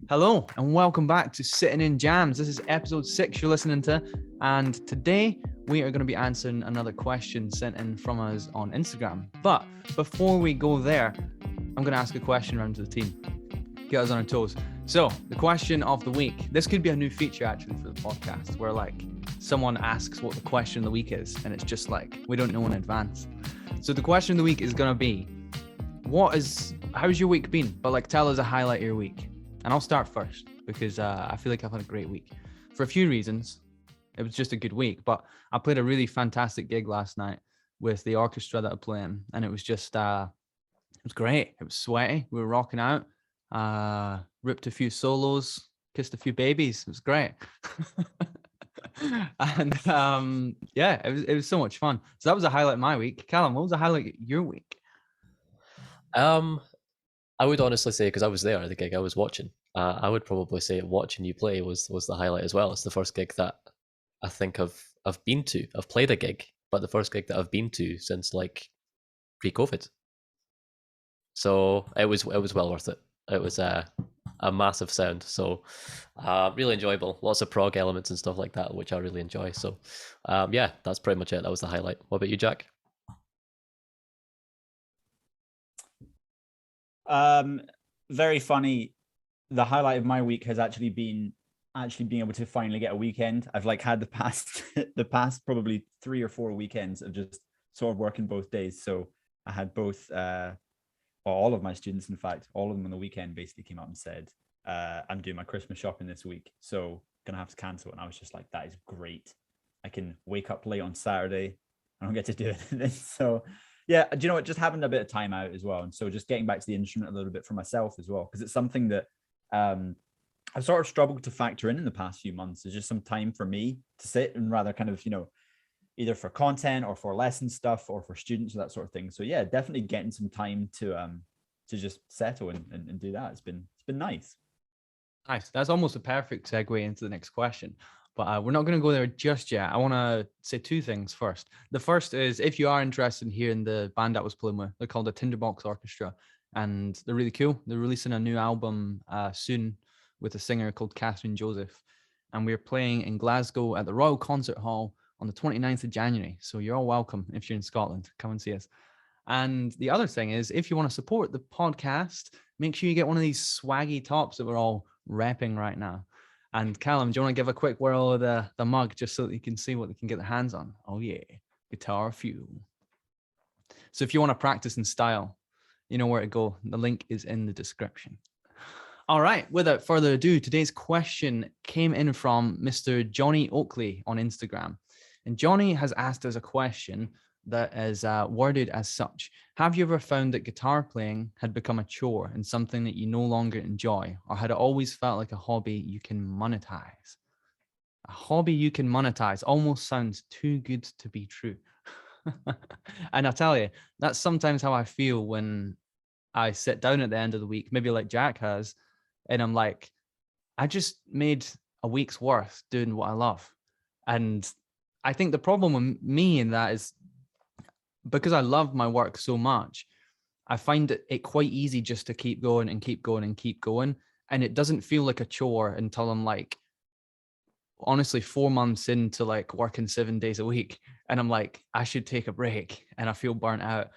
Hello and welcome back to Sitting in Jams. This is episode 6 you're listening to, and today we are going to be answering another question sent in from us on Instagram. But before we go there, I'm going to ask a question around to the team, get us on our toes. So the question of the week, this could be a new feature actually for the podcast, where like someone asks what the question of the week is, and it's just like we don't know in advance. So the question of the week is going to be, how's your week been? But like tell us a highlight of your week. And I'll start first because I feel like I've had a great week for a few reasons. It was just a good week, but I played a really fantastic gig last night with the orchestra that I play in, and it was just, it was great. It was sweaty. We were rocking out, ripped a few solos, kissed a few babies. It was great. And yeah, it was so much fun. So that was a highlight of my week. Callum, what was the highlight of your week? I would honestly say, because I was there at the gig, I was watching. I would probably say watching you play was the highlight as well. It's the first gig that I think I've been to. I've played a gig, but the first gig that I've been to since like pre-COVID. So it was well worth it. It was a massive sound, so really enjoyable. Lots of prog elements and stuff like that, which I really enjoy. So yeah, that's pretty much it. That was the highlight. What about you, Jack? Very funny. The highlight of my week has actually been being able to finally get a weekend. I've like had the past probably 3 or 4 weekends of just sort of working both days. So I had both all of my students, in fact, all of them on the weekend basically came up and said, I'm doing my Christmas shopping this week, so gonna have to cancel. And I was just like, that is great. I can wake up late on Saturday. I don't get to do it. So yeah, do you know what? Just having a bit of time out as well. And so just getting back to the instrument a little bit for myself as well, because it's something that I've sort of struggled to factor in the past few months. It's just some time for me to sit and rather kind of, either for content or for lesson stuff or for students or that sort of thing. So yeah, definitely getting some time to just settle and do that. It's been nice. Nice. That's almost a perfect segue into the next question. But we're not going to go there just yet. I want to say two things first. The first is, if you are interested in hearing the band I was playing with, they're called the Tinderbox Orchestra, and they're really cool. They're releasing a new album soon with a singer called Catherine Joseph. And we're playing in Glasgow at the Royal Concert Hall on the 29th of January. So you're all welcome if you're in Scotland. Come and see us. And the other thing is, if you want to support the podcast, make sure you get one of these swaggy tops that we're all repping right now. And Callum, do you want to give a quick whirl of the mug just so that you can see what they can get their hands on? Oh yeah, Guitar Fuel. So if you want to practice in style, you know where to go. The link is in the description. All right, without further ado, today's question came in from Mr. Johnny Oakley on Instagram. And Johnny has asked us a question that is worded as such. Have you ever found that guitar playing had become a chore and something that you no longer enjoy, or had it always felt like a hobby you can monetize? A hobby you can monetize almost sounds too good to be true. And I tell you, that's sometimes how I feel when I sit down at the end of the week, maybe like Jack has, and I'm like, I just made a week's worth doing what I love. And I think the problem with me in that is, because I love my work so much, I find it quite easy just to keep going and keep going and keep going. And it doesn't feel like a chore until I'm like, honestly, 4 months into like working 7 days a week. And I'm like, I should take a break, and I feel burnt out.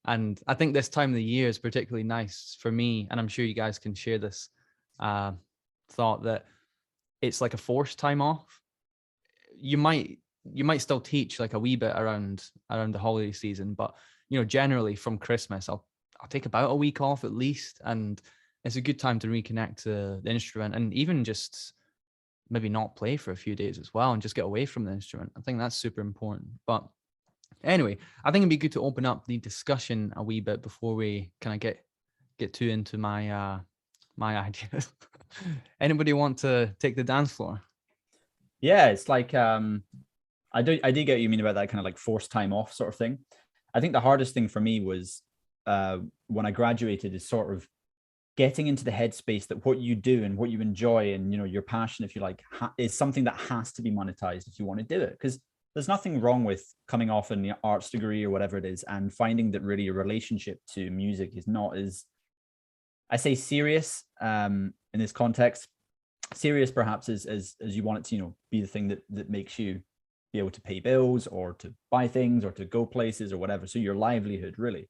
And I think this time of the year is particularly nice for me. And I'm sure you guys can share this thought that it's like a forced time off. You might still teach like a wee bit around the holiday season, but generally from Christmas I'll take about a week off at least, and it's a good time to reconnect to the instrument and even just maybe not play for a few days as well and just get away from the instrument. I think that's super important. But anyway, I think it'd be good to open up the discussion a wee bit before we kind of get too into my ideas. Anybody want to take the dance floor? Yeah, it's like I did get what you mean about that kind of like forced time off sort of thing. I think the hardest thing for me was when I graduated is sort of getting into the headspace that what you do and what you enjoy and your passion, if you like, is something that has to be monetized if you want to do it. Because there's nothing wrong with coming off in the arts degree or whatever it is and finding that really a relationship to music is not as I say serious in this context. Serious perhaps as you want it to, you know, be the thing that makes you be able to pay bills or to buy things or to go places or whatever. So your livelihood, really.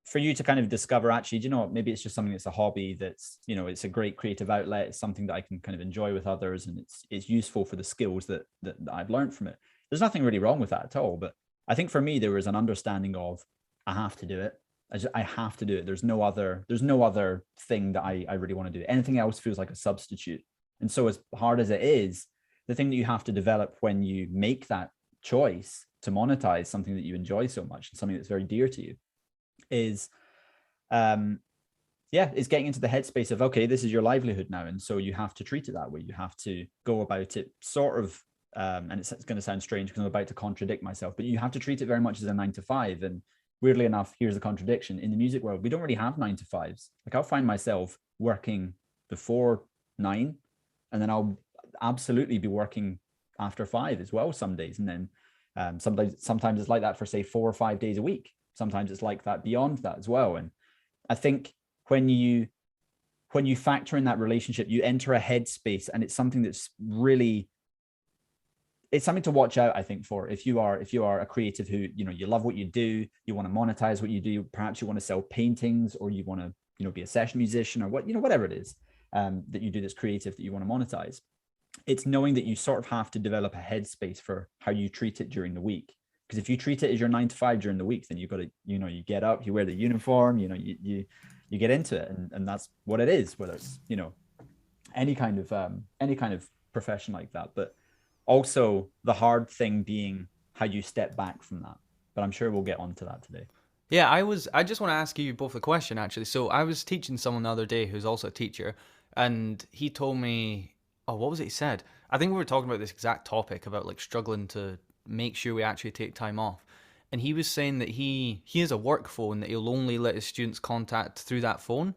For you to kind of discover, actually, do you know what, maybe it's just something that's a hobby that's, you know, it's a great creative outlet. It's something that I can kind of enjoy with others, and it's useful for the skills that I've learned from it. There's nothing really wrong with that at all. But I think for me, there was an understanding of, I have to do it. I have to do it. There's no other thing that I really want to do. Anything else feels like a substitute. And so as hard as it is, the thing that you have to develop when you make that choice to monetize something that you enjoy so much and something that's very dear to you is is getting into the headspace of, okay, this is your livelihood now. And so you have to treat it that way. You have to go about it sort of, and it's going to sound strange because I'm about to contradict myself, but you have to treat it very much as a 9 to 5. And weirdly enough, here's the contradiction. In the music world, we don't really have 9 to 5s. Like, I'll find myself working before 9, and then I'll absolutely be working after 5 as well some days. And then sometimes it's like that for, say, 4 or 5 days a week. Sometimes it's like that beyond that as well. And I think when you factor in that relationship, you enter a headspace, and it's something that's really, it's something to watch out, I think, for if you are a creative who, you know, you love what you do, you want to monetize what you do, perhaps you want to sell paintings, or you want to, you know, be a session musician, or what, you know, whatever it is that you do that's creative that you want to monetize. It's knowing that you sort of have to develop a headspace for how you treat it during the week. Because if you treat it as your 9 to 5 during the week, then you've got to, you know, you get up, you wear the uniform, you know, you get into it, and that's what it is, whether it's, you know, any kind of profession like that. But also the hard thing being how you step back from that. But I'm sure we'll get onto that today. Yeah, I just want to ask you both a question, actually. So I was teaching someone the other day who's also a teacher, and he told me, oh, what was it he said? I think we were talking about this exact topic about like struggling to make sure we actually take time off. And he was saying that he has a work phone that he'll only let his students contact through that phone. And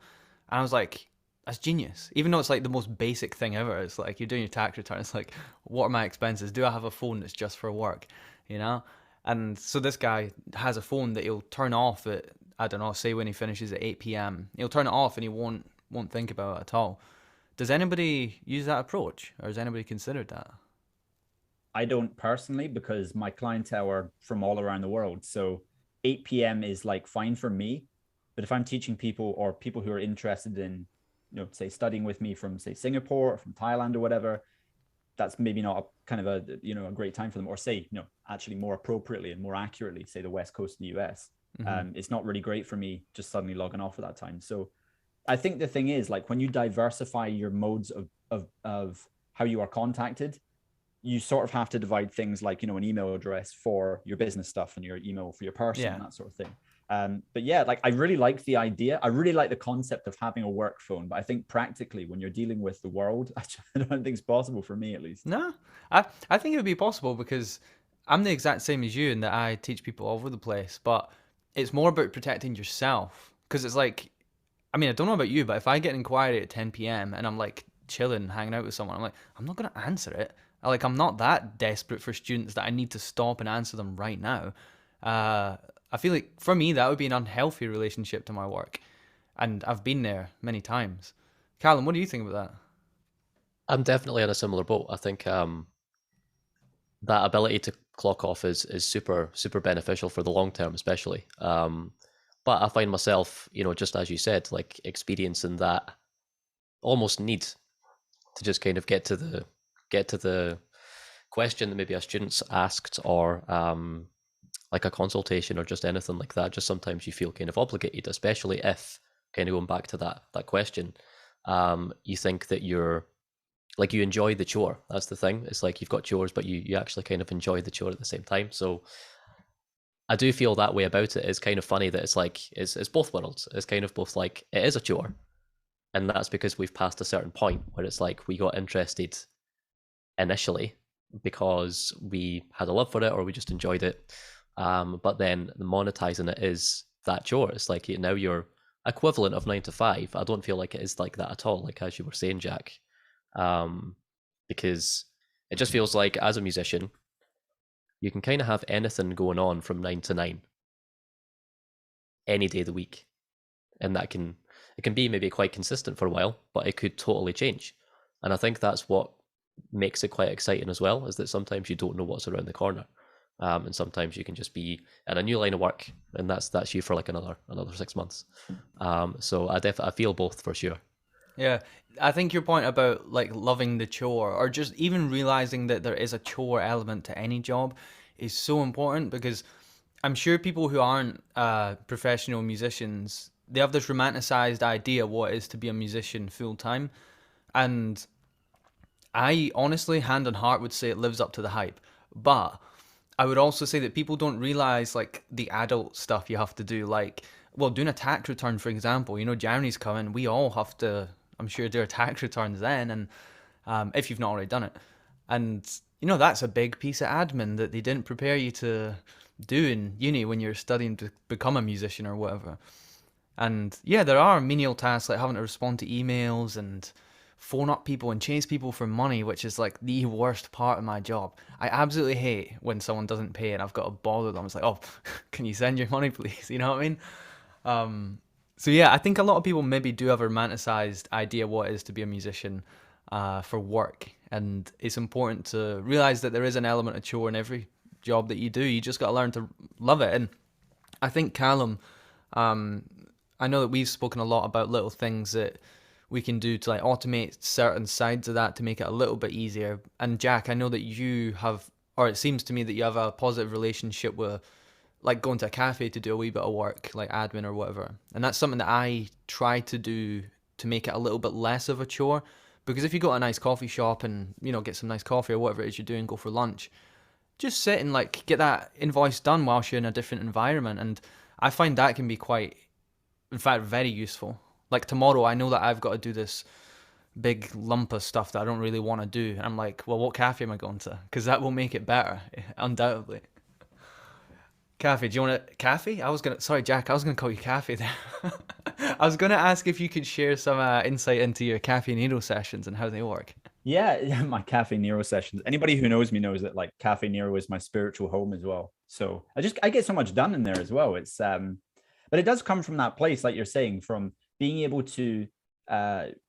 I was like, that's genius. Even though it's like the most basic thing ever. It's like you're doing your tax return. It's like, what are my expenses? Do I have a phone that's just for work? You know? And so this guy has a phone that he'll turn off at, I don't know, say when he finishes at 8 p.m. He'll turn it off and he won't think about it at all. Does anybody use that approach, or has anybody considered that? I don't personally, because my clientele are from all around the world. So 8 p.m. is like fine for me. But if I'm teaching people, or people who are interested in, you know, say studying with me from, say, Singapore or from Thailand or whatever, that's maybe not a kind of a, you know, a great time for them. Or say, you know, actually more appropriately and more accurately, say the West Coast of the US. Mm-hmm. It's not really great for me just suddenly logging off at that time. So I think the thing is, like, when you diversify your modes of how you are contacted, you sort of have to divide things like, you know, an email address for your business stuff and your email for your person, and that sort of thing. But yeah, like, I really like the idea. I really like the concept of having a work phone, but I think practically when you're dealing with the world, I don't think it's possible for me, at least. No, I think it would be possible, because I'm the exact same as you in that I teach people all over the place, but it's more about protecting yourself. Because it's like, I mean, I don't know about you, but if I get an inquiry at 10 p.m. and I'm like chilling, hanging out with someone, I'm like, I'm not going to answer it. I'm not that desperate for students that I need to stop and answer them right now. I feel like for me, that would be an unhealthy relationship to my work. And I've been there many times. Callum, what do you think about that? I'm definitely in a similar boat. I think that ability to clock off is super, super beneficial for the long term, especially. But I find myself, you know, just as you said, like experiencing that almost need to just kind of get to the question that maybe a student's asked, or like a consultation or just anything like that. Just sometimes you feel kind of obligated, especially if, kind of going back to that question, you think that you're like, you enjoy the chore. That's the thing. It's like you've got chores, but you actually kind of enjoy the chore at the same time. So I do feel that way about it. It's kind of funny that it's like, it's both worlds. It's kind of both like, it is a chore. And that's because we've passed a certain point where it's like we got interested initially because we had a love for it, or we just enjoyed it. But then the monetizing it is that chore. It's like now you're equivalent of 9 to 5. I don't feel like it is like that at all, like as you were saying, Jack. Because it just feels like, as a musician, you can kind of have anything going on from 9 to 9 any day of the week, and that can, it can be maybe quite consistent for a while, but it could totally change. And I think that's what makes it quite exciting as well, is that sometimes you don't know what's around the corner. And sometimes you can just be in a new line of work, and that's you for like another 6 months. So I feel both for sure. Yeah, I think your point about like loving the chore or just even realizing that there is a chore element to any job is so important, because I'm sure people who aren't professional musicians, they have this romanticized idea what it is to be a musician full time. And I honestly, hand on heart, would say it lives up to the hype. But I would also say that people don't realize like the adult stuff you have to do. Like, well, doing a tax return, for example, you know, January's coming. We all have to, I'm sure, do our tax returns then. And if you've not already done it. And, you know, that's a big piece of admin that they didn't prepare you to do in uni when you're studying to become a musician or whatever. And yeah, there are menial tasks like having to respond to emails and phone up people and chase people for money, which is like the worst part of my job. I absolutely hate when someone doesn't pay and I've got to bother them. It's like, oh, can you send your money, please? You know what I mean? So yeah, I think a lot of people maybe do have a romanticized idea what it is to be a musician for work, and it's important to realize that there is an element of chore in every job that you do. You just got to learn to love it. And I think Callum, I know that we've spoken a lot about little things that we can do to like automate certain sides of that to make it a little bit easier. And Jack, I know that you have, or it seems to me that you have a positive relationship with like going to a cafe to do a wee bit of work, like admin or whatever. And that's something that I try to do to make it a little bit less of a chore. Because if you go to a nice coffee shop and, you know, get some nice coffee or whatever it is you're doing, go for lunch, just sit and like get that invoice done whilst you're in a different environment. And I find that can be quite, in fact, very useful. Like tomorrow, I know that I've got to do this big lump of stuff that I don't really want to do. And I'm like, well, what cafe am I going to? Because that will make it better, undoubtedly. Cafe, do you want a cafe? Sorry, Jack, I was gonna call you Cafe there. I was gonna ask if you could share some insight into your Cafe Nero sessions and how they work. Yeah, my Cafe Nero sessions. Anybody who knows me knows that like Cafe Nero is my spiritual home as well. So I get so much done in there as well. It's but it does come from that place, like you're saying, from being able to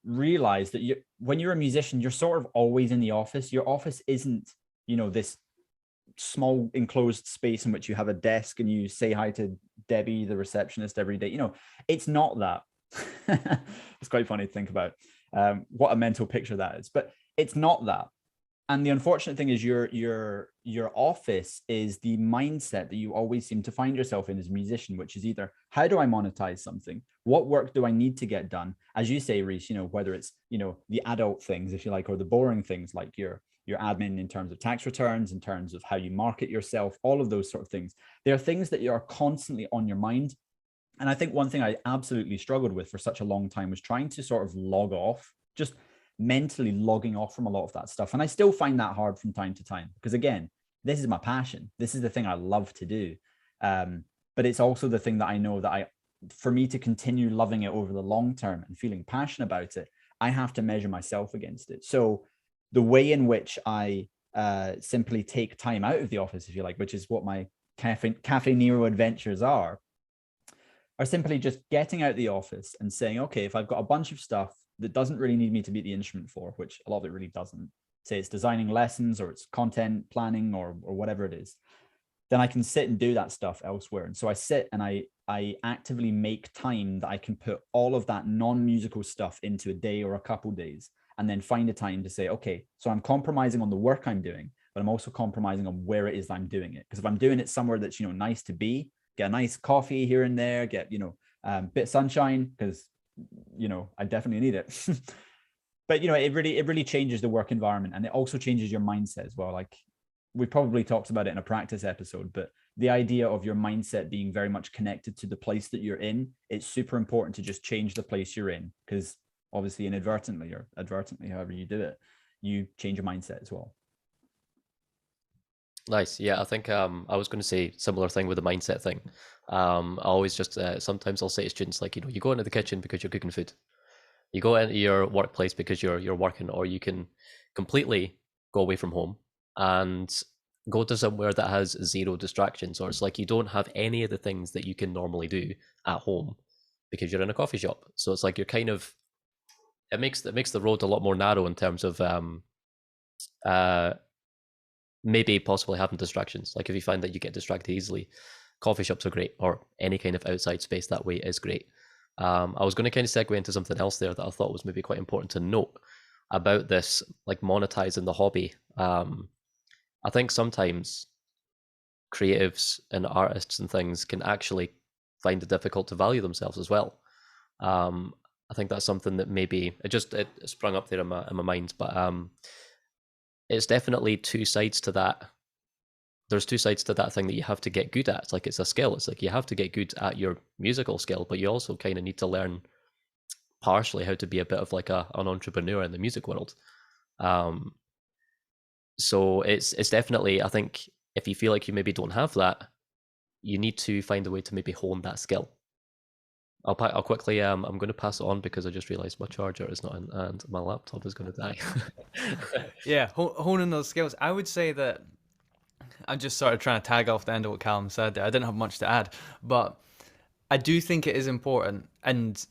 realize that when you're a musician, you're sort of always in the office. Your office isn't, you know, this small enclosed space in which you have a desk and you say hi to Debbie, the receptionist, every day. You know, it's not that. It's quite funny to think about what a mental picture that is, but it's not that. And the unfortunate thing is your office is the mindset that you always seem to find yourself in as a musician, which is either how do I monetize something? What work do I need to get done? As you say, Reese, you know, whether it's, you know, the adult things, if you like, or the boring things like your admin in terms of tax returns, in terms of how you market yourself, all of those sort of things. There are things that are constantly on your mind. And I think one thing I absolutely struggled with for such a long time was trying to sort of log off, just mentally logging off from a lot of that stuff. And I still find that hard from time to time, because again, this is my passion. This is the thing I love to do. But it's also the thing that I know that for me to continue loving it over the long term and feeling passionate about it, I have to measure myself against it. So the way in which I simply take time out of the office, if you like, which is what my Cafe Nero adventures are simply just getting out of the office and saying, okay, if I've got a bunch of stuff that doesn't really need me to be at the instrument for, which a lot of it really doesn't, say it's designing lessons or it's content planning or whatever it is, then I can sit and do that stuff elsewhere. And so I sit and I actively make time that I can put all of that non-musical stuff into a day or a couple days, and then find a time to say, okay, so I'm compromising on the work I'm doing, but I'm also compromising on where it is I'm doing it. Because if I'm doing it somewhere that's, you know, nice to be, get a nice coffee here and there, get, you know, bit of sunshine, because, you know, I definitely need it. But, you know, it really changes the work environment, and it also changes your mindset as well. Like we probably talked about it in a practice episode, but the idea of your mindset being very much connected to the place that you're in, it's super important to just change the place you're in, because obviously inadvertently or advertently, however you do it, you change your mindset as well. Nice. Yeah, I think I was going to say similar thing with the mindset thing. I always just sometimes I'll say to students, like, you know, you go into the kitchen because you're cooking food. You go into your workplace because you're working, or you can completely go away from home and go to somewhere that has zero distractions, or it's like you don't have any of the things that you can normally do at home, because you're in a coffee shop. So it's like you're kind of, it makes the road a lot more narrow in terms of maybe possibly having distractions. Like if you find that you get distracted easily, coffee shops are great, or any kind of outside space that way is great. I was going to kind of segue into something else there that I thought was maybe quite important to note about this, like monetizing the hobby. I think sometimes creatives and artists and things can actually find it difficult to value themselves as well. I think that's something that maybe it sprung up there in my mind, but it's definitely two sides to that. There's two sides to that thing that you have to get good at. It's like it's a skill. It's like you have to get good at your musical skill, but you also kind of need to learn partially how to be a bit of like an entrepreneur in the music world. So it's definitely, I think if you feel like you maybe don't have that, you need to find a way to maybe hone that skill. I'll quickly, I'm going to pass it on because I just realized my charger is not in and my laptop is going to die. Yeah, honing those skills. I would say that I'm just sort of trying to tag off the end of what Callum said there. I didn't have much to add, but I do think it is important. And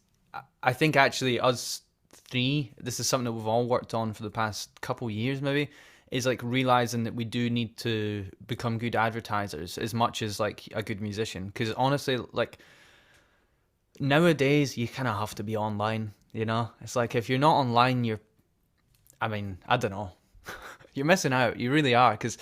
I think actually us three, this is something that we've all worked on for the past couple years maybe, is like realizing that we do need to become good advertisers as much as like a good musician. Because honestly, like nowadays you kind of have to be online, you know? It's like if you're not online, I don't know. You're missing out. You really are. Because,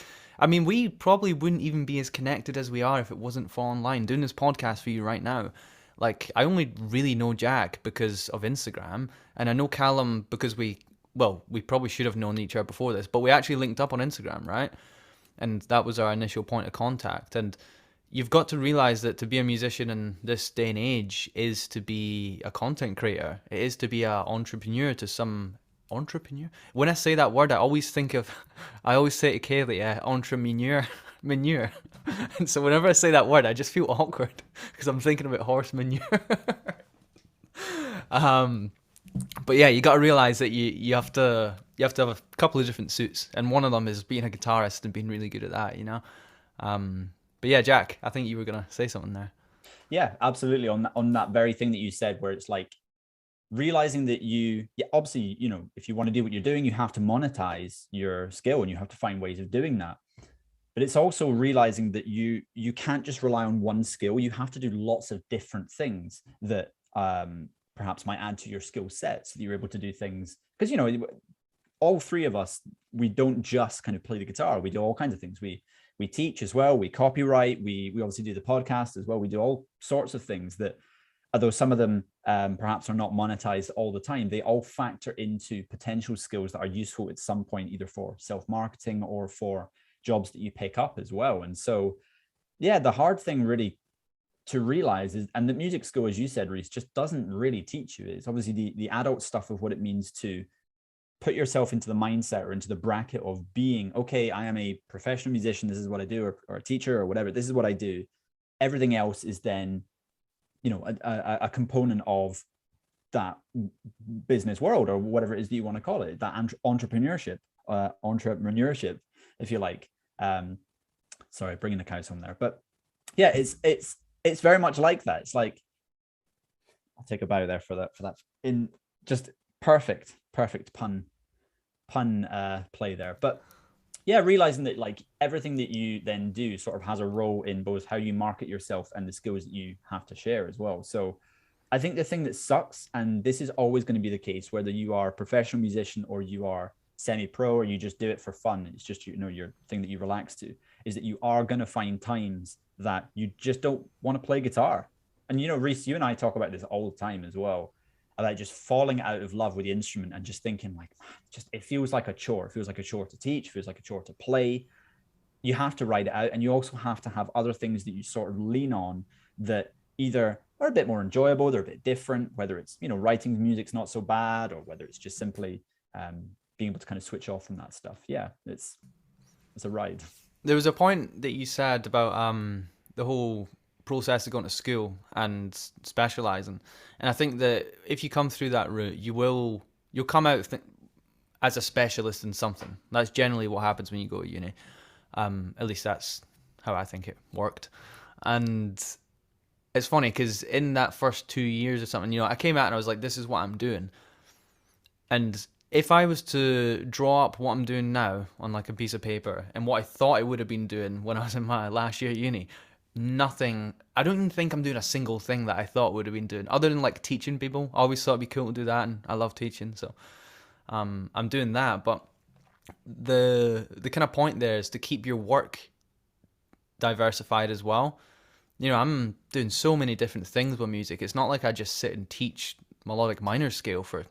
we probably wouldn't even be as connected as we are if it wasn't for online. Doing this podcast for you right now, like, I only really know Jack because of Instagram. And I know Callum because we probably should have known each other before this, but we actually linked up on Instagram, right? And that was our initial point of contact. And you've got to realize that to be a musician in this day and age is to be a content creator. It is to be an entrepreneur to some entrepreneur. When I say that word, I always say to Kaylee, entrepreneur. And so whenever I say that word, I just feel awkward because I'm thinking about horse manure. But yeah, you got to realize that you have to have a couple of different suits, and one of them is being a guitarist and being really good at that, you know. But yeah, Jack, I think you were gonna say something there. Yeah, absolutely. On that very thing that you said, where it's like realizing that obviously, if you want to do what you're doing, you have to monetize your skill and you have to find ways of doing that. But it's also realizing that you can't just rely on one skill. You have to do lots of different things that perhaps might add to your skill set so that you're able to do things. Because, all three of us, we don't just kind of play the guitar. We do all kinds of things. We teach as well. We copyright. We obviously do the podcast as well. We do all sorts of things that, although some of them perhaps are not monetized all the time, they all factor into potential skills that are useful at some point, either for self-marketing or for jobs that you pick up as well. And so, yeah, the hard thing really to realize is, and the music school, as you said, Reese, just doesn't really teach you. It's obviously the adult stuff of what it means to put yourself into the mindset or into the bracket of being, okay, I am a professional musician. This is what I do, or a teacher or whatever. This is what I do. Everything else is then, a component of that business world or whatever it is that you want to call it, that entrepreneurship, if you like. Sorry, bringing the cows home there, but yeah, it's very much like that. It's like, I'll take a bow there for that in just perfect pun play there. But yeah, realizing that like everything that you then do sort of has a role in both how you market yourself and the skills that you have to share as well. So I think the thing that sucks, and this is always going to be the case, whether you are a professional musician or you are semi-pro or you just do it for fun, it's just, your thing that you relax to, is that you are going to find times that you just don't want to play guitar. And, Reese, you and I talk about this all the time as well, about just falling out of love with the instrument and just thinking like, it feels like a chore. It feels like a chore to teach, it feels like a chore to play. You have to write it out. And you also have to have other things that you sort of lean on that either are a bit more enjoyable, they're a bit different, whether it's, writing music's not so bad, or whether it's just simply being able to kind of switch off from that stuff. Yeah, it's a ride. There was a point that you said about the whole process of going to school and specializing, and I think that if you come through that route, you'll come out as a specialist in something. That's generally what happens when you go to uni. At least that's how I think it worked. And it's funny because in that first 2 years or something, I came out and I was like, this is what I'm doing. And if I was to draw up what I'm doing now on like a piece of paper and what I thought I would have been doing when I was in my last year at uni, nothing, I don't even think I'm doing a single thing that I thought would have been doing other than like teaching people. I always thought it'd be cool to do that, and I love teaching. So I'm doing that. But the kind of point there is to keep your work diversified as well. I'm doing so many different things with music. It's not like I just sit and teach melodic minor scale for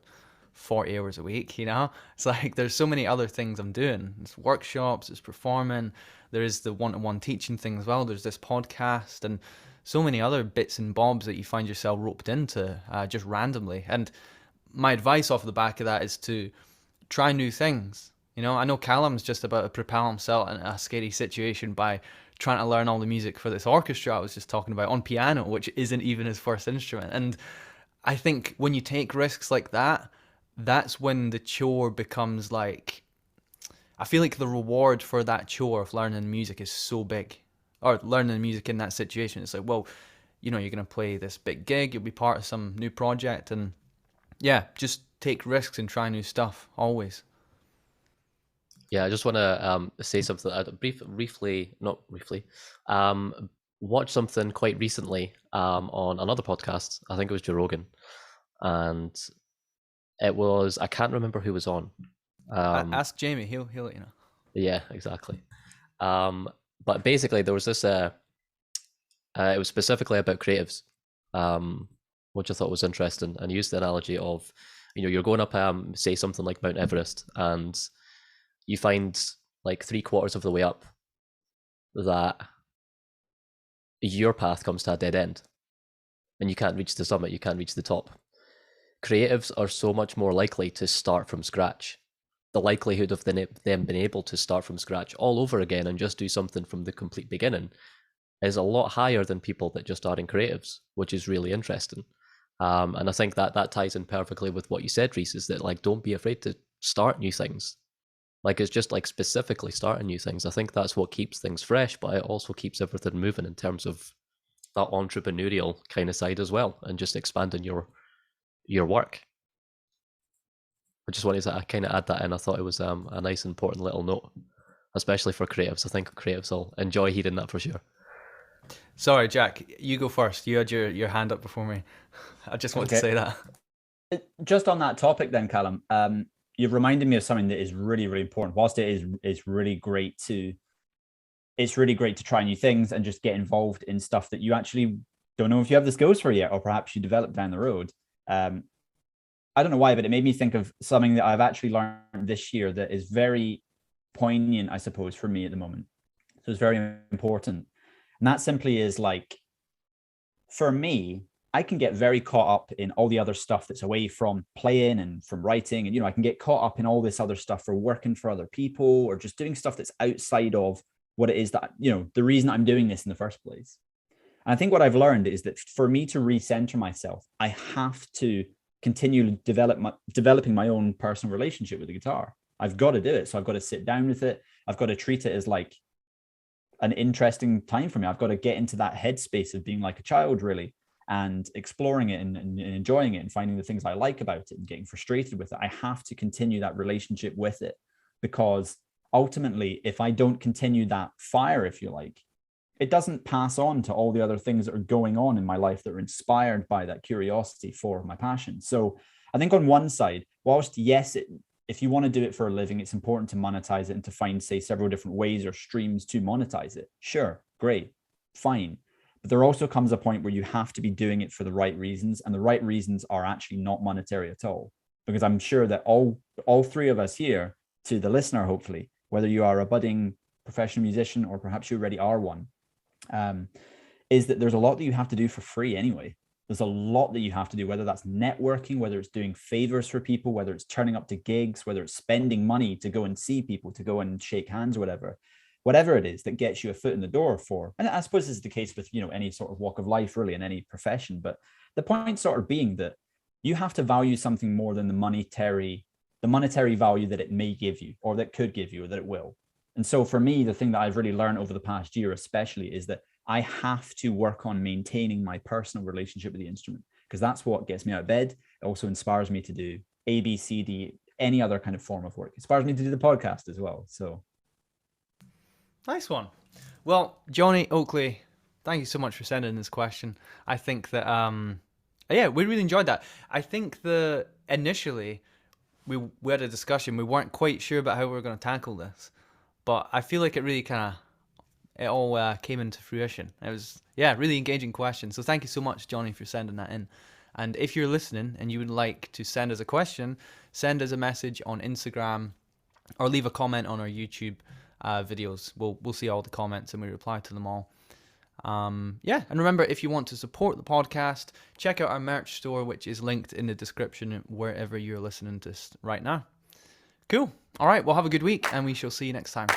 40 hours a week. It's like there's so many other things I'm doing. There's workshops, there's performing, there is the one-to-one teaching thing as well, there's this podcast, and so many other bits and bobs that you find yourself roped into just randomly. And my advice off the back of that is to try new things. I know Callum's just about to propel himself in a scary situation by trying to learn all the music for this orchestra I was just talking about on piano, which isn't even his first instrument. And I think when you take risks like that, that's when the chore becomes like, I feel like the reward for that chore of learning music is so big, or learning music in that situation. It's like, well, you're going to play this big gig, you'll be part of some new project, and yeah, just take risks and try new stuff always. Yeah, I just want to say something. Not briefly, watched something quite recently on another podcast. I think it was Joe Rogan, and it was, I can't remember who was on. Ask Jamie; he'll let you know. Yeah, exactly. But basically, there was this. It was specifically about creatives, which I thought was interesting, and used the analogy of, you're going up, say something like Mount Everest, and you find like 3/4 of the way up that your path comes to a dead end and you can't reach the summit, you can't reach the top. Creatives are so much more likely to start from scratch. The likelihood of them being able to start from scratch all over again and just do something from the complete beginning is a lot higher than people that just are in creatives, which is really interesting. And I think that ties in perfectly with what you said, Reese, is that like, don't be afraid to start new things. Like, it's just like specifically starting new things. I think that's what keeps things fresh, but it also keeps everything moving in terms of that entrepreneurial kind of side as well, and just expanding your work. I just wanted to kind of add that in. I thought it was a nice, important little note, especially for creatives. I think creatives will enjoy hearing that for sure. Sorry, Jack, you go first. You had your hand up before me. I just want to say that. Just on that topic then, Callum, you've reminded me of something that is really, really important. Whilst it's really great to try new things and just get involved in stuff that you actually don't know if you have the skills for yet, or perhaps you develop down the road. I don't know why, but it made me think of something that I've actually learned this year that is very poignant, I suppose, for me at the moment. So it's very important. And that simply is like, for me, I can get very caught up in all the other stuff that's away from playing and from writing. And, I can get caught up in all this other stuff for working for other people, or just doing stuff that's outside of what it is that, the reason I'm doing this in the first place. And I think what I've learned is that for me to recenter myself, I have to continue developing my own personal relationship with the guitar. I've got to do it. So I've got to sit down with it. I've got to treat it as like an interesting time for me. I've got to get into that headspace of being like a child, really, and exploring it and enjoying it and finding the things I like about it and getting frustrated with it. I have to continue that relationship with it, because ultimately, if I don't continue that fire, if you like, it doesn't pass on to all the other things that are going on in my life that are inspired by that curiosity for my passion. So I think on one side, whilst yes, if you want to do it for a living, it's important to monetize it and to find, say, several different ways or streams to monetize it. Sure, great, fine. But there also comes a point where you have to be doing it for the right reasons, and the right reasons are actually not monetary at all. Because I'm sure that all three of us here, to the listener, hopefully, whether you are a budding professional musician or perhaps you already are one, is that there's a lot that you have to do for free anyway. There's a lot that you have to do, whether that's networking, whether it's doing favors for people, whether it's turning up to gigs, whether it's spending money to go and see people, to go and shake hands, whatever it is that gets you a foot in the door for. And I suppose this is the case with, any sort of walk of life, really, in any profession. But the point sort of being that you have to value something more than the monetary value that it may give you, or that could give you, or that it will. And so for me, the thing that I've really learned over the past year, especially, is that I have to work on maintaining my personal relationship with the instrument, because that's what gets me out of bed. It also inspires me to do A, B, C, D, any other kind of form of work. It inspires me to do the podcast as well. So Nice one. Well, Johnny Oakley, thank you so much for sending this question. I think that yeah, we really enjoyed that. I think the initially we had a discussion. We weren't quite sure about how we were going to tackle this, but I feel like it really kind of it all came into fruition. It was really engaging question. So thank you so much, Johnny, for sending that in. And if you're listening and you would like to send us a question, send us a message on Instagram or leave a comment on our YouTube videos. We'll see all the comments and we reply to them all. And remember, if you want to support the podcast, check out our merch store, which is linked in the description wherever you're listening to this right now. Cool. All right, well, have a good week and we shall see you next time.